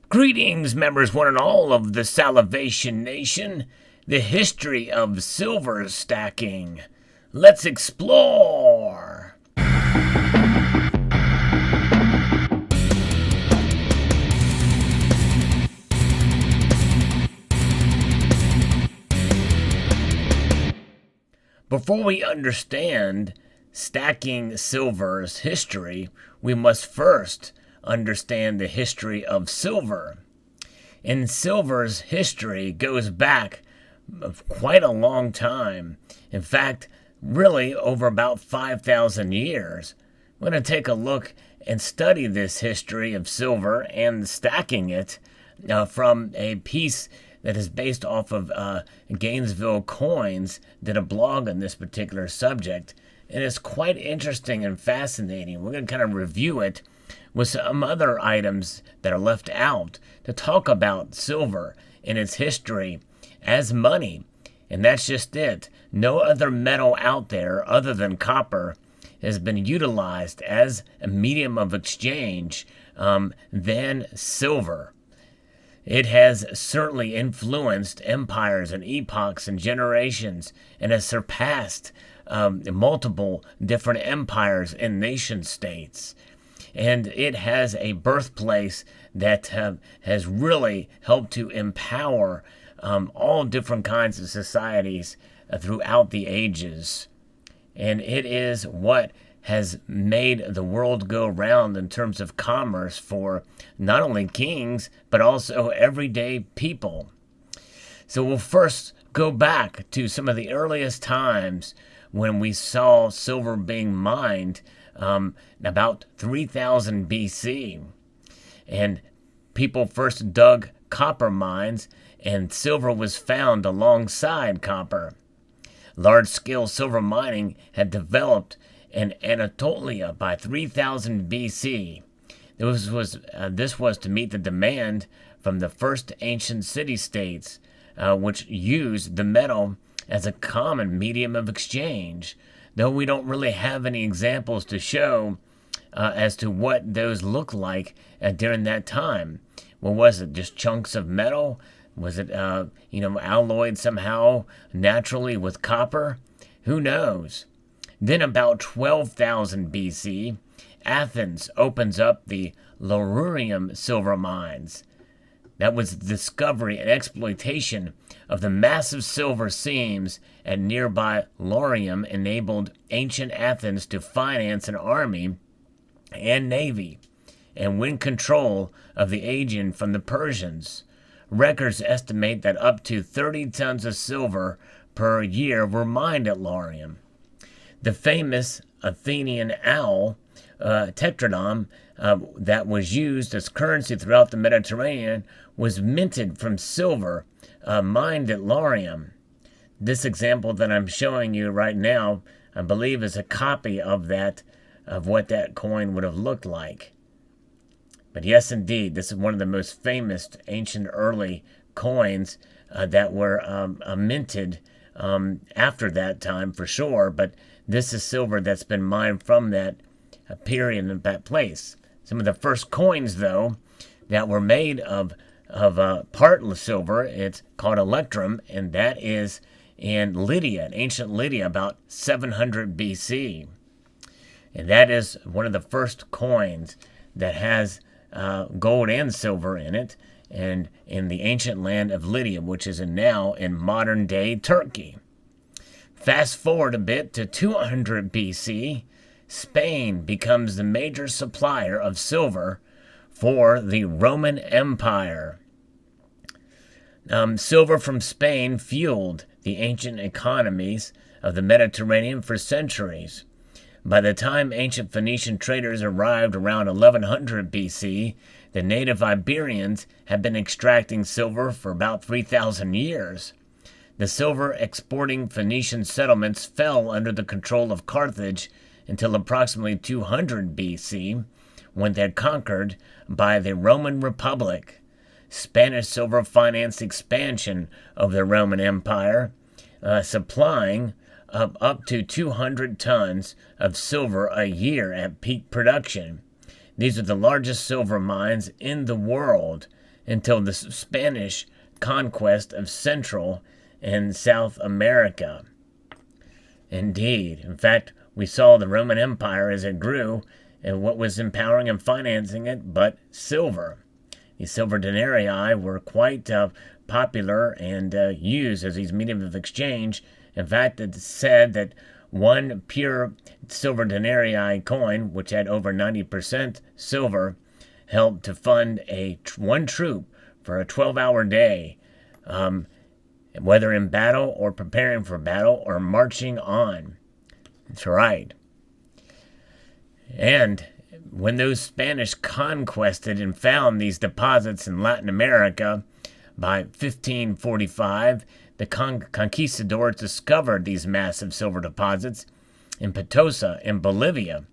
Greetings, members one and all of the Salivation Nation, the history of silver stacking. Let's explore! Before we understand stacking silver's history, we must first understand the history of silver. And silver's history goes back quite a long time. In fact, really over about 5,000 years. We're going to take a look and study this history of silver and stacking it from a piece that is based off of Gainesville Coins, did a blog on this particular subject. And it's quite interesting and fascinating. We're going to kind of review it with some other items that are left out to talk about silver and its history as money. And that's just it. No other metal out there other than copper has been utilized as a medium of exchange than silver. It has certainly influenced empires and epochs and generations and has surpassed multiple different empires and nation states. And it has a birthplace that has really helped to empower all different kinds of societies throughout the ages. And it is what has made the world go round in terms of commerce for not only kings, but also everyday people. So we'll first go back to some of the earliest times when we saw silver being mined, about 3000 BC. And people first dug copper mines, and silver was found alongside copper. Large-scale silver mining had developed in Anatolia by 3000 BC. This was to meet the demand from the first ancient city-states, which used the metal as a common medium of exchange, though we don't really have any examples to show as to what those look like during that time. Well, was it just chunks of metal? Was it, alloyed somehow naturally with copper? Who knows? Then about 12,000 BC, Athens opens up the Laurium silver mines. That was the discovery and exploitation of the massive silver seams at nearby Laurium enabled ancient Athens to finance an army and navy and win control of the Aegean from the Persians. Records estimate that up to 30 tons of silver per year were mined at Laurium. The famous Athenian owl, tetradon, that was used as currency throughout the Mediterranean was minted from silver mined at Laurium. This example that I'm showing you right now, I believe, is a copy of what that coin would have looked like. But yes, indeed, this is one of the most famous ancient early coins that were minted after that time for sure, but this is silver that's been mined from that period and that place. Some of the first coins, though, that were made of part silver, it's called electrum, and that is in Lydia, in ancient Lydia, about 700 BC. And that is one of the first coins that has gold and silver in it, and in the ancient land of Lydia, which is now in modern-day Turkey. Fast forward a bit to 200 BC, Spain becomes the major supplier of silver for the Roman Empire. Silver from Spain fueled the ancient economies of the Mediterranean for centuries. By the time ancient Phoenician traders arrived around 1100 BC, the native Iberians had been extracting silver for about 3,000 years. The silver exporting Phoenician settlements fell under the control of Carthage until approximately 200 BC, when they were conquered by the Roman Republic. Spanish silver financed expansion of the Roman Empire, supplying up to 200 tons of silver a year at peak production. These are the largest silver mines in the world, until the Spanish conquest of Central and South America. Indeed. In fact, we saw the Roman Empire as it grew, and what was empowering and financing it but silver. The silver denarii were quite popular and used as these mediums of exchange. In fact, it's said that one pure silver denarii coin, which had over 90% silver, helped to fund one troop for a 12-hour day, whether in battle or preparing for battle or marching on. That's right. And when those Spanish conquested and found these deposits in Latin America, by 1545, the conquistadors discovered these massive silver deposits in Potosi in Bolivia.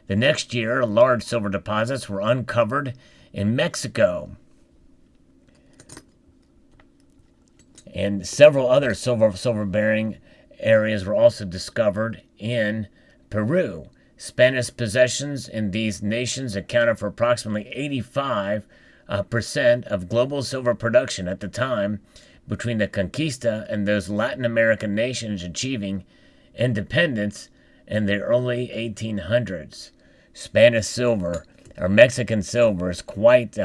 The next year, large silver deposits were uncovered in Mexico. And several other silver-bearing areas were also discovered in Peru. Spanish possessions in these nations accounted for approximately 85% of global silver production at the time, between the conquista and those Latin American nations achieving independence in the early 1800s. Spanish silver, or Mexican silver, is quite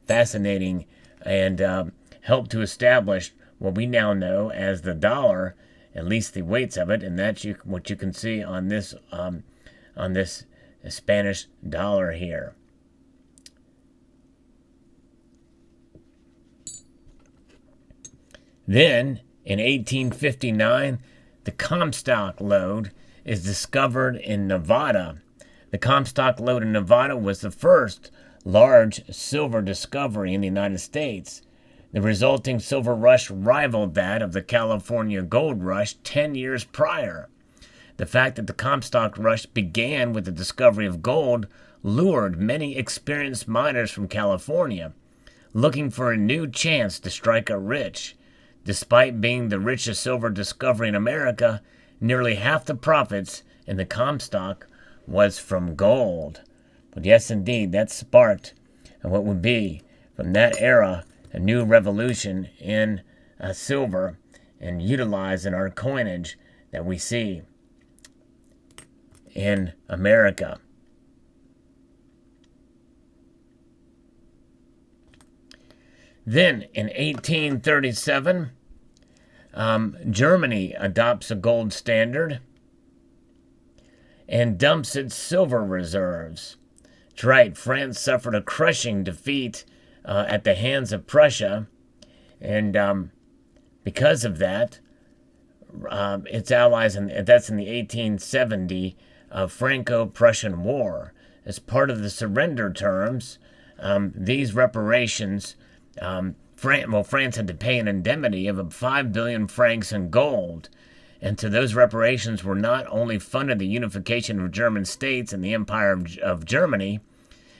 fascinating and helped to establish what we now know as the dollar, at least the weights of it, and that's what you can see on this Spanish dollar here. Then, in 1859, the Comstock lode is discovered in Nevada. The Comstock lode in Nevada was the first large silver discovery in the United States. The resulting silver rush rivaled that of the California gold rush 10 years prior. The fact that the Comstock rush began with the discovery of gold lured many experienced miners from California, looking for a new chance to strike it rich. Despite being the richest silver discovery in America, nearly half the profits in the Comstock was from gold. But yes, indeed, that sparked what would be, from that era, a new revolution in silver and utilized in our coinage that we see in America. Then, in 1837, Germany adopts a gold standard and dumps its silver reserves. That's right, France suffered a crushing defeat at the hands of Prussia, and because of that, its allies, and that's in the 1870 Franco-Prussian War. As part of the surrender terms, these reparations, France had to pay an indemnity of 5 billion francs in gold, and so those reparations were not only funded the unification of German states and the Empire of Germany,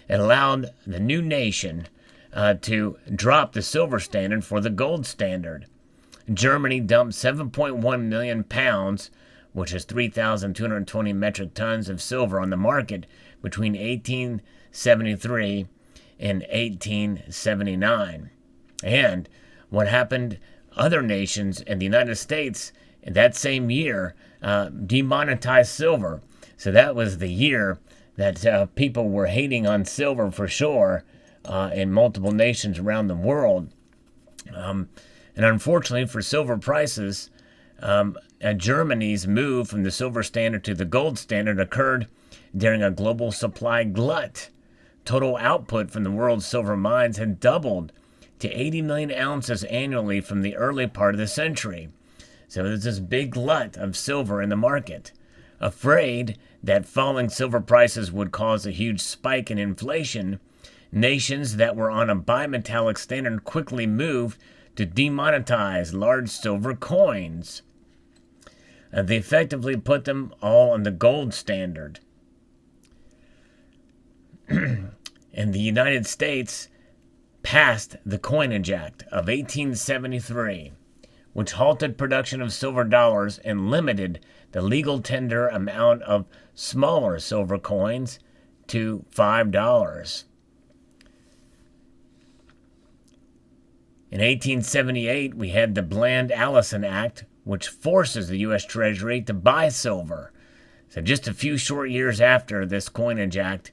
it allowed the new nation to drop the silver standard for the gold standard. Germany dumped 7.1 million pounds, which is 3,220 metric tons of silver on the market between 1873 and 1879. And what happened, other nations in the United States in that same year demonetized silver. So that was the year that people were hating on silver for sure in multiple nations around the world. And unfortunately for silver prices, Germany's move from the silver standard to the gold standard occurred during a global supply glut. Total output from the world's silver mines had doubled to 80 million ounces annually from the early part of the century. So there's this big glut of silver in the market. Afraid that falling silver prices would cause a huge spike in inflation, nations that were on a bimetallic standard quickly moved to demonetize large silver coins. They effectively put them all on the gold standard. And the United States passed the Coinage Act of 1873, which halted production of silver dollars and limited the legal tender amount of smaller silver coins to $5. In 1878, we had the Bland-Allison Act, which forces the U.S. Treasury to buy silver. So just a few short years after this coinage act,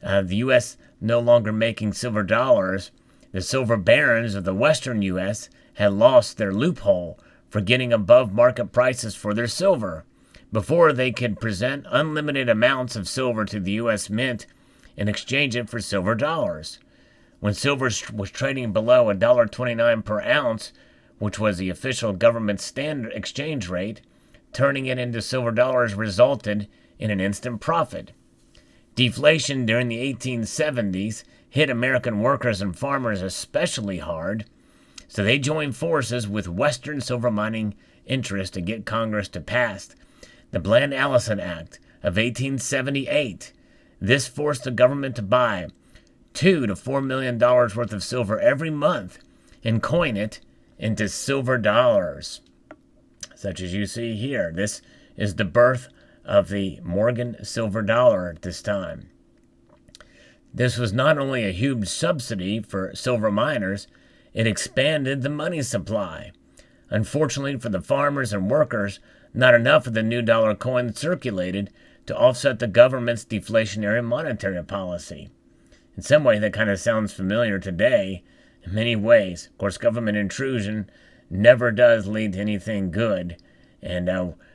the U.S. no longer making silver dollars, the silver barons of the western U.S. had lost their loophole for getting above market prices for their silver. Before they could present unlimited amounts of silver to the U.S. Mint and exchange it for silver dollars. When silver was trading below $1.29 per ounce, which was the official government standard exchange rate, turning it into silver dollars resulted in an instant profit. Deflation during the 1870s hit American workers and farmers especially hard, so they joined forces with Western silver mining interests to get Congress to pass the Bland-Allison Act of 1878. This forced the government to buy $2 to $4 million worth of silver every month and coin it into silver dollars, such as you see here. This is the birth of the Morgan silver dollar at this time. This was not only a huge subsidy for silver miners, it expanded the money supply. Unfortunately for the farmers and workers, not enough of the new dollar coin circulated to offset the government's deflationary monetary policy. In some way, that kind of sounds familiar today in many ways. Of course, government intrusion never does lead to anything good, and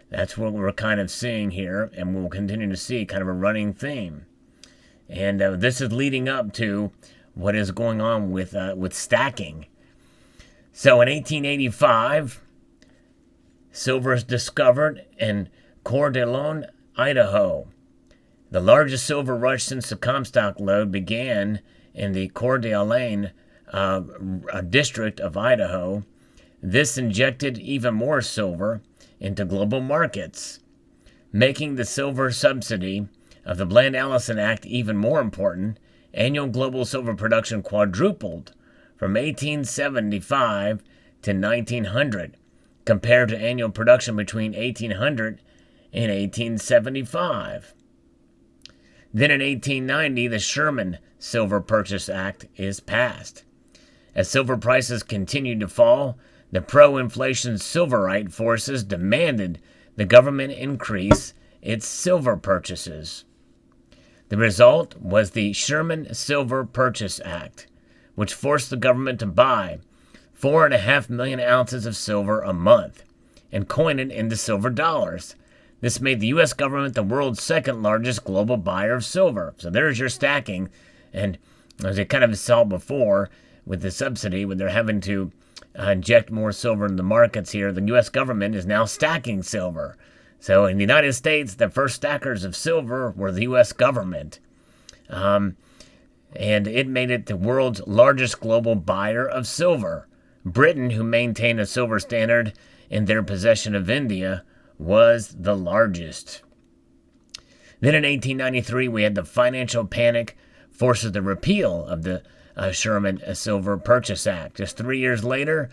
that's what we're kind of seeing here, and we'll continue to see kind of a running theme. And this is leading up to what is going on with stacking. So in 1885, silver is discovered in Coeur d'Alene, Idaho. The largest silver rush since the Comstock lode began in the Coeur d'Alene district of Idaho. This injected even more silver into global markets, making the silver subsidy of the Bland-Allison Act even more important. Annual global silver production quadrupled from 1875 to 1900, compared to annual production between 1800 and 1875. Then in 1890, the Sherman Silver Purchase Act is passed. As silver prices continued to fall, the pro-inflation silverite forces demanded the government increase its silver purchases. The result was the Sherman Silver Purchase Act, which forced the government to buy 4.5 million ounces of silver a month and coin it into silver dollars. This made the U.S. government the world's second largest global buyer of silver. So there's your stacking. And as I kind of saw before with the subsidy, when they're having to inject more silver in the markets here, the U.S. government is now stacking silver. So in the United States, the first stackers of silver were the U.S. government. And it made it the world's largest global buyer of silver. Britain, who maintained a silver standard in their possession of India, was the largest. Then in 1893, we had the financial panic forces the repeal of the Sherman Silver Purchase Act. Just 3 years later,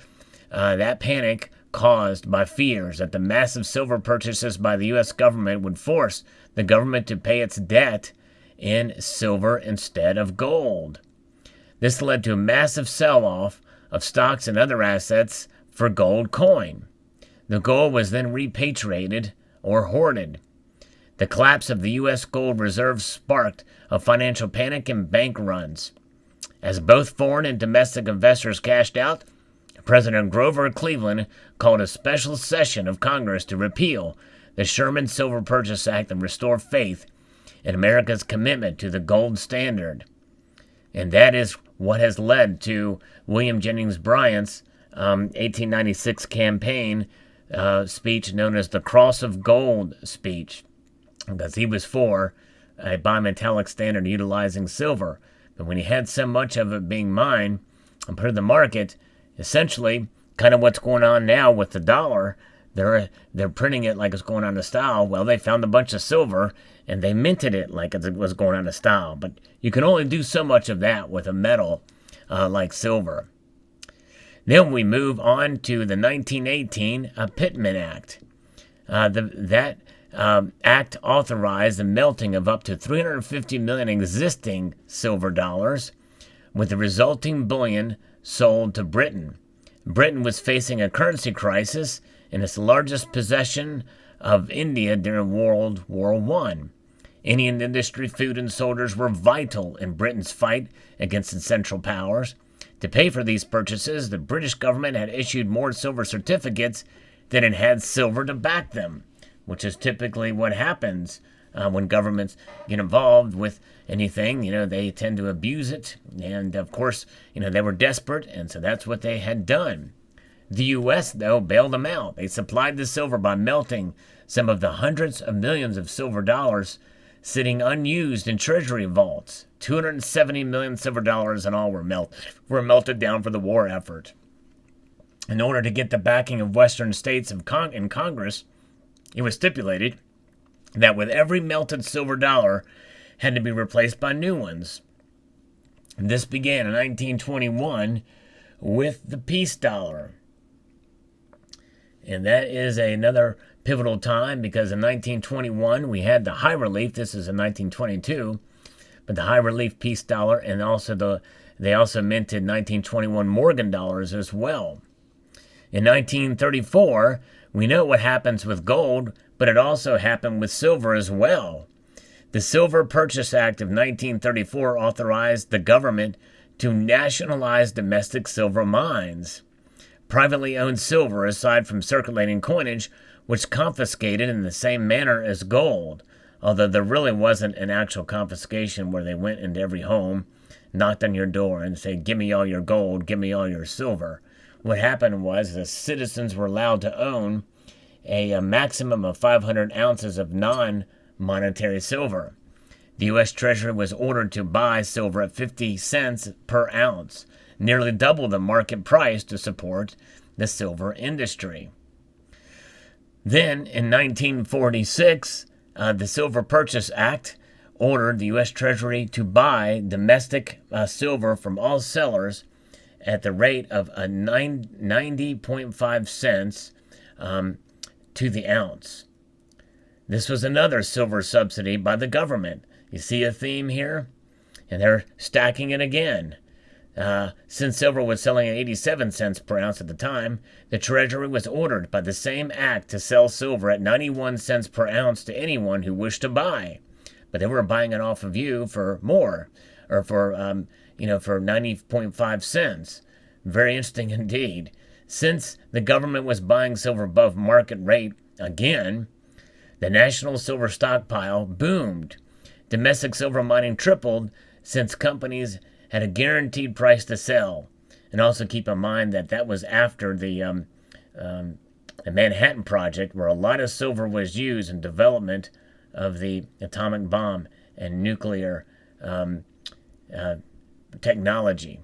that panic caused by fears that the massive silver purchases by the U.S. government would force the government to pay its debt in silver instead of gold. This led to a massive sell-off of stocks and other assets for gold coin. The gold was then repatriated or hoarded. The collapse of the U.S. gold reserves sparked a financial panic and bank runs. As both foreign and domestic investors cashed out, President Grover Cleveland called a special session of Congress to repeal the Sherman Silver Purchase Act and restore faith in America's commitment to the gold standard. And that is what has led to William Jennings Bryan's 1896 campaign speech known as the Cross of Gold speech, because he was for a bimetallic standard utilizing silver. But when he had so much of it being mined and put in the market, essentially kind of what's going on now with the dollar, they're printing it like it's going out of style. Well, they found a bunch of silver and they minted it like it was going out of style. But you can only do so much of that with a metal like silver. Then we move on to the 1918 Pittman Act. That act authorized the melting of up to 350 million existing silver dollars, with the resulting bullion sold to Britain. Britain was facing a currency crisis in its largest possession of India during World War I. Indian industry, food, and soldiers were vital in Britain's fight against the Central Powers. To pay for these purchases, the British government had issued more silver certificates than it had silver to back them, which is typically what happens when governments get involved with anything. They tend to abuse it. And of course, they were desperate, and so that's what they had done. The U.S., though, bailed them out. They supplied the silver by melting some of the hundreds of millions of silver dollars sitting unused in treasury vaults. 270 million silver dollars in all were melted down for the war effort. In order to get the backing of Western states in Congress, it was stipulated that with every melted silver dollar had to be replaced by new ones. And this began in 1921 with the peace dollar. And that is another pivotal time because in 1921 we had the high relief. This is in 1922, but the high relief peace dollar, and they also minted 1921 Morgan dollars as well. In 1934, we know what happens with gold, but it also happened with silver as well. The Silver Purchase Act of 1934 authorized the government to nationalize domestic silver mines. Privately owned silver, aside from circulating coinage, was confiscated in the same manner as gold, although there really wasn't an actual confiscation where they went into every home, knocked on your door, and said, "Give me all your gold, give me all your silver." What happened was the citizens were allowed to own a maximum of 500 ounces of non-monetary silver. The U.S. Treasury was ordered to buy silver at 50 cents per ounce, nearly double the market price to support the silver industry. Then, in 1946, the Silver Purchase Act ordered the U.S. Treasury to buy domestic silver from all sellers at the rate of 90.5 cents to the ounce. This was another silver subsidy by the government. You see a theme here? And they're stacking it again. Since silver was selling at 87 cents per ounce at the time, the Treasury was ordered by the same act to sell silver at 91 cents per ounce to anyone who wished to buy. But they were buying it off of you for more, or for 90.5 cents. Very interesting indeed. Since the government was buying silver above market rate again, the national silver stockpile boomed. Domestic silver mining tripled since companies had a guaranteed price to sell. And also keep in mind that that was after the Manhattan Project, where a lot of silver was used in development of the atomic bomb and nuclear technology.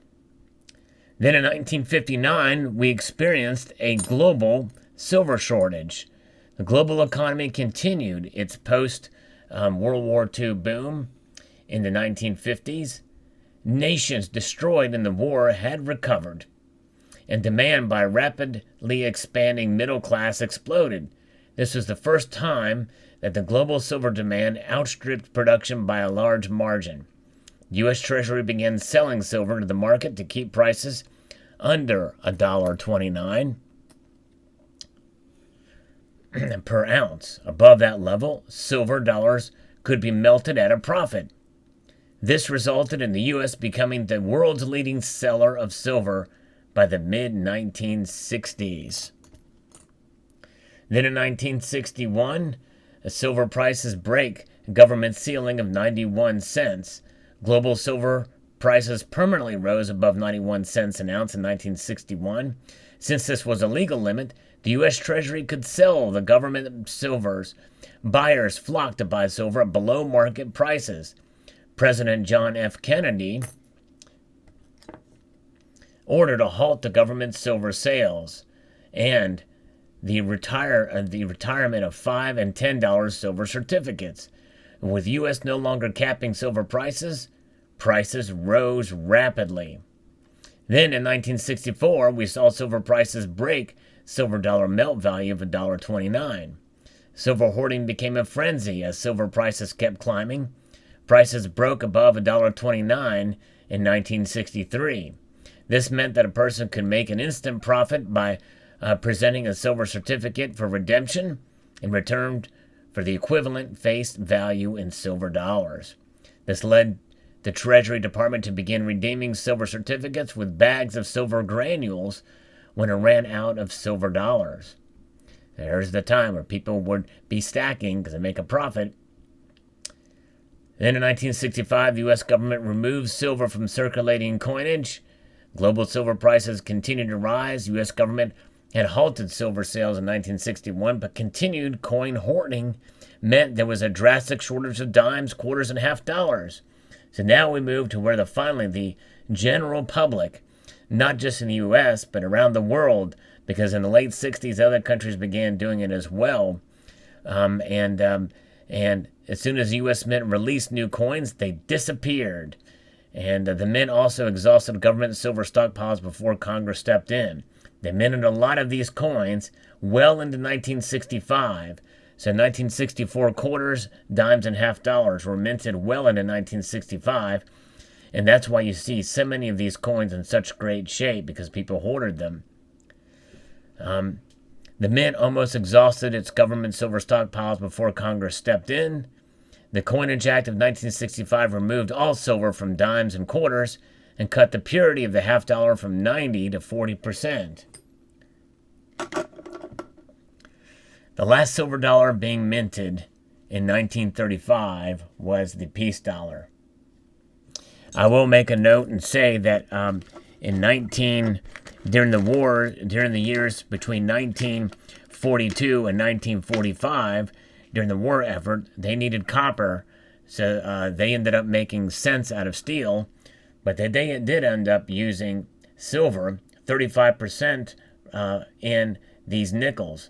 Then in 1959, we experienced a global silver shortage. The global economy continued its post-World War II boom in the 1950s. Nations destroyed in the war had recovered, and demand by a rapidly expanding middle class exploded. This was the first time that the global silver demand outstripped production by a large margin. The U.S. Treasury began selling silver to the market to keep prices under $1.29 per ounce. Above that level, silver dollars could be melted at a profit. This resulted in the U.S. becoming the world's leading seller of silver by the mid-1960s. Then in 1961, silver prices break a government ceiling of 91 cents. Global silver prices permanently rose above 91 cents an ounce in 1961. Since this was a legal limit, the U.S. Treasury could sell the government silvers. Buyers flocked to buy silver at below market prices. President John F. Kennedy ordered a halt to government silver sales and the retirement of $5 and $10 silver certificates. With U.S. no longer capping silver prices, prices rose rapidly. Then in 1964, we saw silver prices break silver dollar melt value of $1.29. Silver hoarding became a frenzy as silver prices kept climbing. Prices broke above $1.29 in 1963. This meant that a person could make an instant profit by presenting a silver certificate for redemption in return for the equivalent face value in silver dollars. This led the Treasury Department to begin redeeming silver certificates with bags of silver granules when it ran out of silver dollars. There's the time where people would be stacking because they make a profit. Then in 1965, the U.S. government removed silver from circulating coinage. Global silver prices continued to rise. The U.S. government had halted silver sales in 1961, but continued coin hoarding meant there was a drastic shortage of dimes, quarters, and half dollars. So now we move to where finally the general public, not just in the U.S., but around the world, because in the late 60s, other countries began doing it as well. And as soon as the U.S. Mint released new coins, they disappeared. And the Mint also exhausted government silver stockpiles before Congress stepped in. They minted a lot of these coins well into 1965. So 1964 quarters, dimes, and half dollars were minted well into 1965. And that's why you see so many of these coins in such great shape, because people hoarded them. The Mint almost exhausted its government silver stockpiles before Congress stepped in. The Coinage Act of 1965 removed all silver from dimes and quarters and cut the purity of the half dollar from 90 to 40%. The last silver dollar being minted in 1935 was the peace dollar. I will make a note and say that during the years between 1942 and 1945, during the war effort, they needed copper, so they ended up making cents out of steel, but they did end up using silver, 35% in these nickels.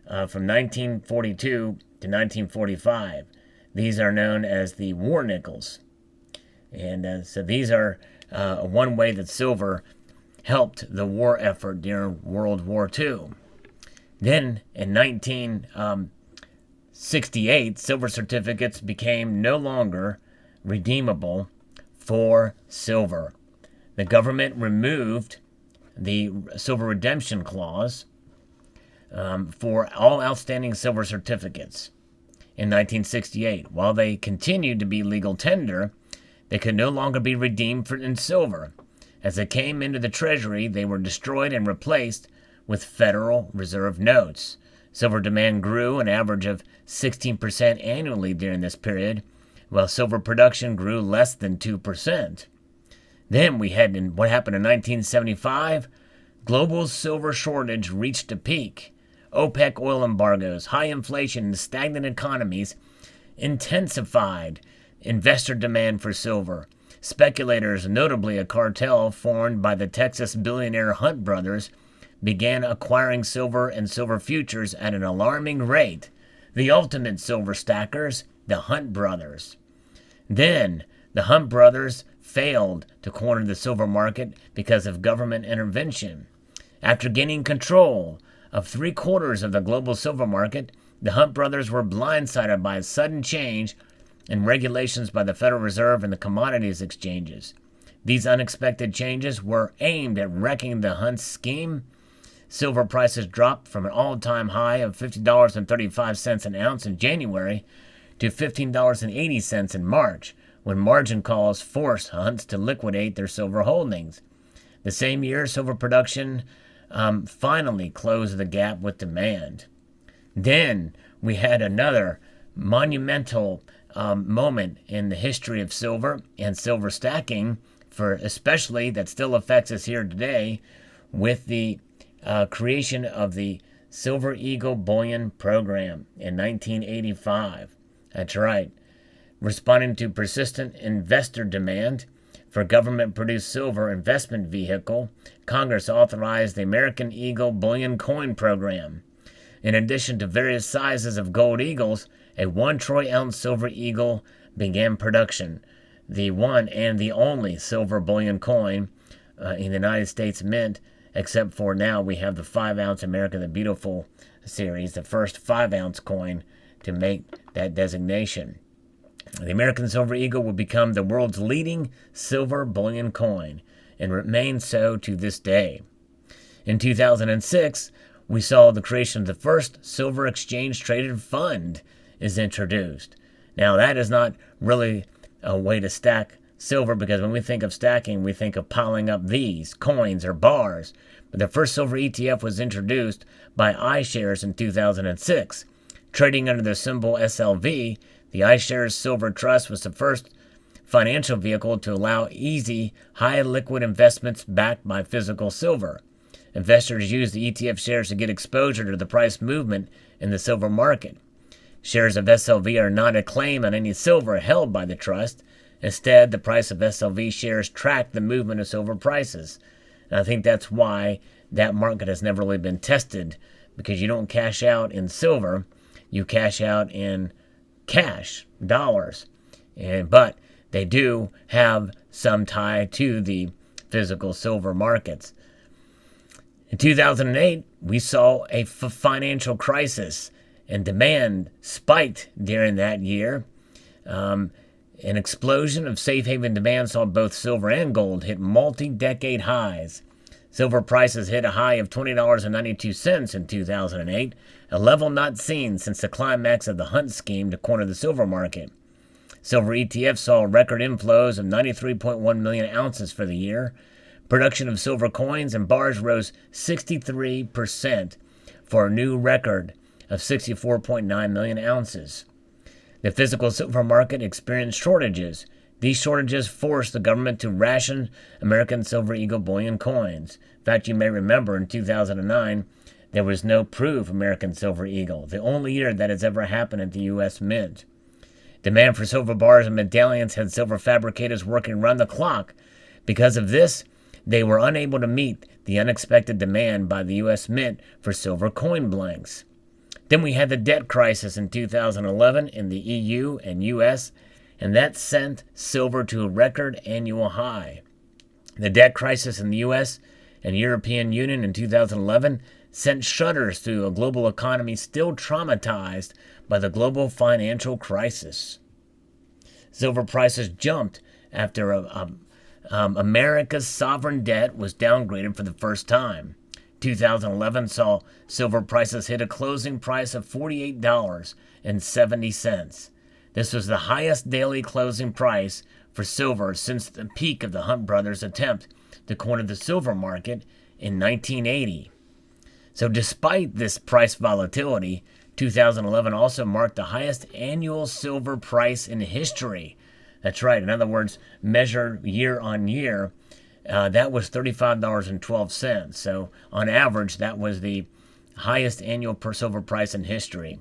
From 1942 to 1945. These are known as the war nickels. And so these are one way that silver helped the war effort during World War II. Then in 1968, silver certificates became no longer redeemable for silver. The government removed the silver redemption clause for all outstanding silver certificates in 1968. While they continued to be legal tender, they could no longer be redeemed in silver. As they came into the Treasury, they were destroyed and replaced with Federal Reserve notes. Silver demand grew an average of 16% annually during this period, while silver production grew less than 2%. Then we had what happened in 1975. Global silver shortage reached a peak. OPEC oil embargoes, high inflation, and stagnant economies intensified investor demand for silver. Speculators, notably a cartel formed by the Texas billionaire Hunt brothers, began acquiring silver and silver futures at an alarming rate. The ultimate silver stackers, the Hunt brothers. Then, the Hunt brothers failed to corner the silver market because of government intervention. After gaining control of 3/4 of the global silver market, the Hunt brothers were blindsided by a sudden change in regulations by the Federal Reserve and the commodities exchanges. These unexpected changes were aimed at wrecking the Hunt scheme. Silver prices dropped from an all-time high of $50.35 an ounce in January to $15.80 in March, when margin calls forced Hunts to liquidate their silver holdings. The same year, silver production finally closed the gap with demand. Then we had another monumental moment in the history of silver and silver stacking, for especially that still affects us here today, with the creation of the Silver Eagle Bullion Program in 1985. That's right. Responding to persistent investor demand for government-produced silver investment vehicle, Congress authorized the American Eagle Bullion Coin Program. In addition to various sizes of gold eagles, a 1 troy ounce silver eagle began production. The one and the only silver bullion coin in the United States Mint, except for now we have the 5-ounce America the Beautiful series, the first 5-ounce coin to make that designation. The American Silver Eagle will become the world's leading silver bullion coin. and remains so to this day. In 2006, we saw the creation of the first silver exchange traded fund is introduced. Now, that is not really a way to stack silver, because when we think of stacking, we think of piling up these coins or bars. But the first silver ETF was introduced by iShares in 2006. Trading under the symbol SLV, the iShares Silver Trust was the first financial vehicle to allow easy, high liquid investments backed by physical silver. Investors use the ETF shares to get exposure to the price movement in the silver market. Shares of SLV are not a claim on any silver held by the trust. Instead, the price of SLV shares track the movement of silver prices. And I think that's why that market has never really been tested, because you don't cash out in silver, you cash out in cash, dollars. But they do have some tie to the physical silver markets. In 2008, we saw a financial crisis, and demand spiked during that year. An explosion of safe haven demand saw both silver and gold hit multi-decade highs. Silver prices hit a high of $20.92 in 2008, a level not seen since the climax of the Hunt scheme to corner the silver market. Silver ETFs saw record inflows of 93.1 million ounces for the year. Production of silver coins and bars rose 63% for a new record of 64.9 million ounces. The physical silver market experienced shortages. These shortages forced the government to ration American Silver Eagle bullion coins. In fact, you may remember in 2009, there was no proof American Silver Eagle, the only year that has ever happened at the U.S. Mint. Demand for silver bars and medallions had silver fabricators working round the clock. Because of this, they were unable to meet the unexpected demand by the U.S. Mint for silver coin blanks. Then we had the debt crisis in 2011 in the EU and U.S., and that sent silver to a record annual high. The debt crisis in the U.S. and European Union in 2011 sent shudders through a global economy still traumatized by the global financial crisis. Silver prices jumped after America's sovereign debt was downgraded for the first time. 2011 saw silver prices hit a closing price of $48.70. This was the highest daily closing price for silver since the peak of the Hunt brothers' attempt to corner the silver market in 1980. So despite this price volatility, 2011 also marked the highest annual silver price in history. That's right. In other words, measured year on year, that was $35.12. So on average, that was the highest annual per silver price in history.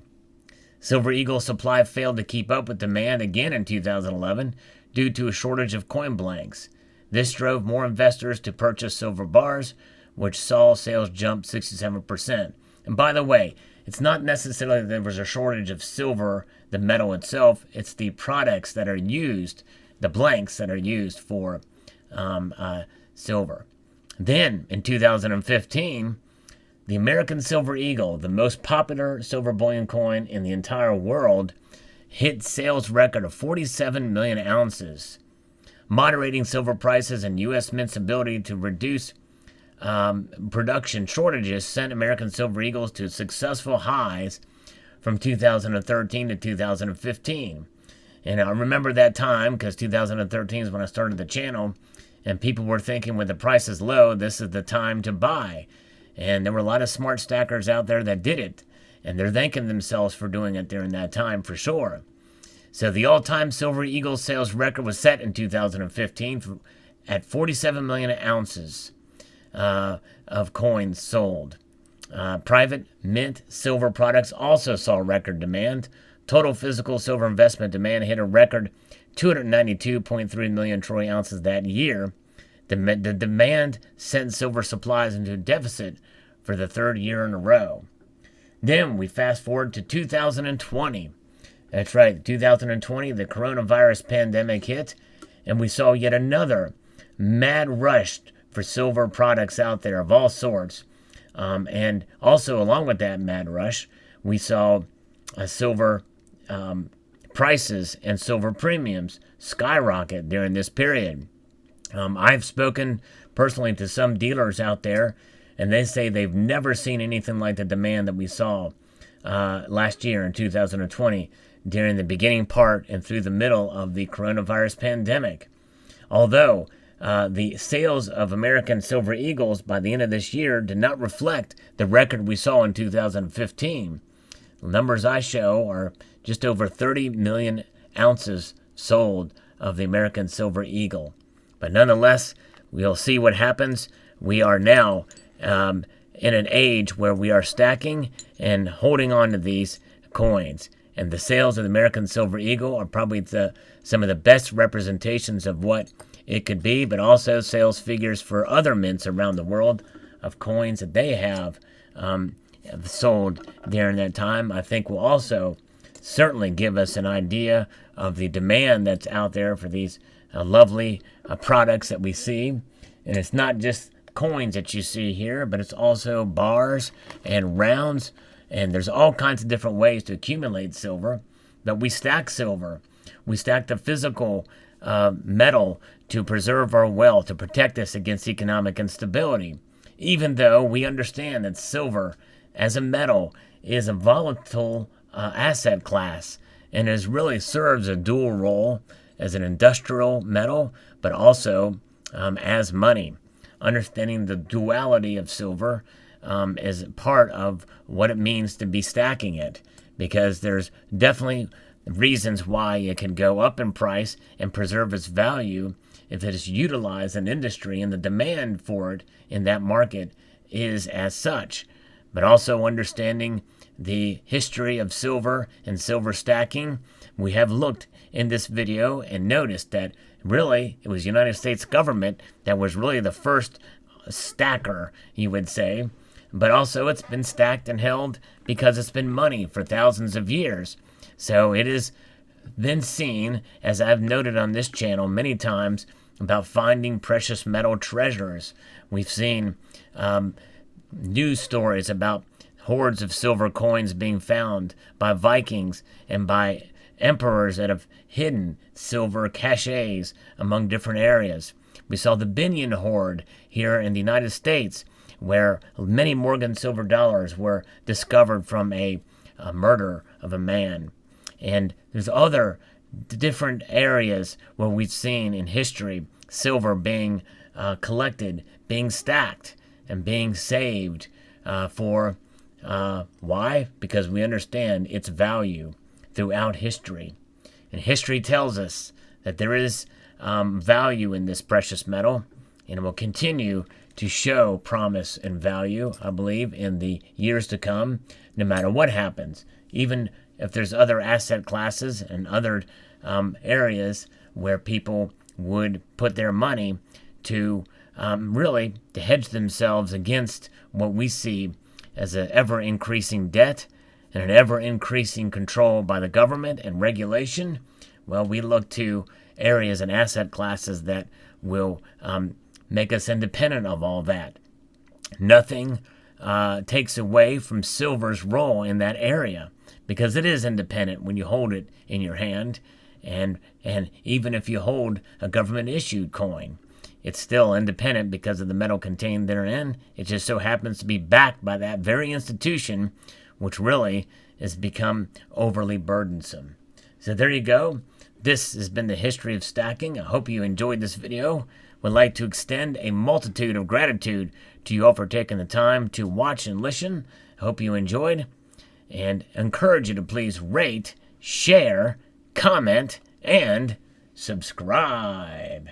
Silver Eagle supply failed to keep up with demand again in 2011 due to a shortage of coin blanks. This drove more investors to purchase silver bars, which saw sales jump 67%. And by the way, it's not necessarily that there was a shortage of silver, the metal itself. It's the products that are used, the blanks that are used for silver. Then, in 2015, the American Silver Eagle, the most popular silver bullion coin in the entire world, hit sales record of 47 million ounces. Moderating silver prices and U.S. Mint's ability to reduce production shortages sent American Silver Eagles to successful highs from 2013 to 2015. And I remember that time because 2013 is when I started the channel, and people were thinking when the price is low, this is the time to buy. And there were a lot of smart stackers out there that did it, and they're thanking themselves for doing it during that time for sure. So the all-time Silver Eagle sales record was set in 2015 at 47 million ounces of coins sold. Private mint silver products also saw record demand. Total physical silver investment demand hit a record 292.3 million troy ounces that year. The demand sent silver supplies into a deficit for the third year in a row. Then we fast forward to 2020. That's right, 2020, the coronavirus pandemic hit, and we saw yet another mad rush for silver products out there of all sorts. And also, along with that mad rush, we saw silver prices and silver premiums skyrocket during this period. I've spoken personally to some dealers out there, and they say they've never seen anything like the demand that we saw last year in 2020 during the beginning part and through the middle of the coronavirus pandemic. Although the sales of American Silver Eagles by the end of this year did not reflect the record we saw in 2015. The numbers I show are just over 30 million ounces sold of the American Silver Eagle. But nonetheless, we'll see what happens. We are now in an age where we are stacking and holding on to these coins. And the sales of the American Silver Eagle are probably some of the best representations of what it could be, but also sales figures for other mints around the world of coins that they have sold during that time, I think will also certainly give us an idea of the demand that's out there for these lovely products that we see. And it's not just coins that you see here, but it's also bars and rounds, and there's all kinds of different ways to accumulate silver. But we stack silver. We stack the physical metal to preserve our wealth, to protect us against economic instability, even though we understand that silver as a metal is a volatile asset class and really serves a dual role as an industrial metal, but also as money. Understanding the duality of silver is part of what it means to be stacking it, because there's definitely reasons why it can go up in price and preserve its value if it is utilized in industry and the demand for it in that market is as such. But also understanding the history of silver and silver stacking, we have looked in this video and noticed that really it was the United States government that was really the first stacker, you would say. But also it's been stacked and held because it's been money for thousands of years. So it has been seen, as I've noted on this channel many times, about finding precious metal treasures. We've seen news stories about hordes of silver coins being found by Vikings and by emperors that have hidden silver caches among different areas. We saw the bullion hoard here in the United States, where many Morgan silver dollars were discovered from a murder of a man. And there's other different areas where we've seen in history silver being collected, being stacked, and being saved for why? Because we understand its value throughout history. And history tells us that there is value in this precious metal, and it will continue to show promise and value, I believe, in the years to come, no matter what happens. Even if there's other asset classes and other areas where people would put their money to really to hedge themselves against what we see as an ever-increasing debt and an ever-increasing control by the government and regulation, well, we look to areas and asset classes that will make us independent of all that. Nothing takes away from silver's role in that area, because it is independent when you hold it in your hand, and even if you hold a government-issued coin, it's still independent because of the metal contained therein. It just so happens to be backed by that very institution, which really has become overly burdensome. So there you go. This has been the history of stacking. I hope you enjoyed this video. Would like to extend a multitude of gratitude to you all for taking the time to watch and listen. I hope you enjoyed, and encourage you to please rate, share, comment, and subscribe.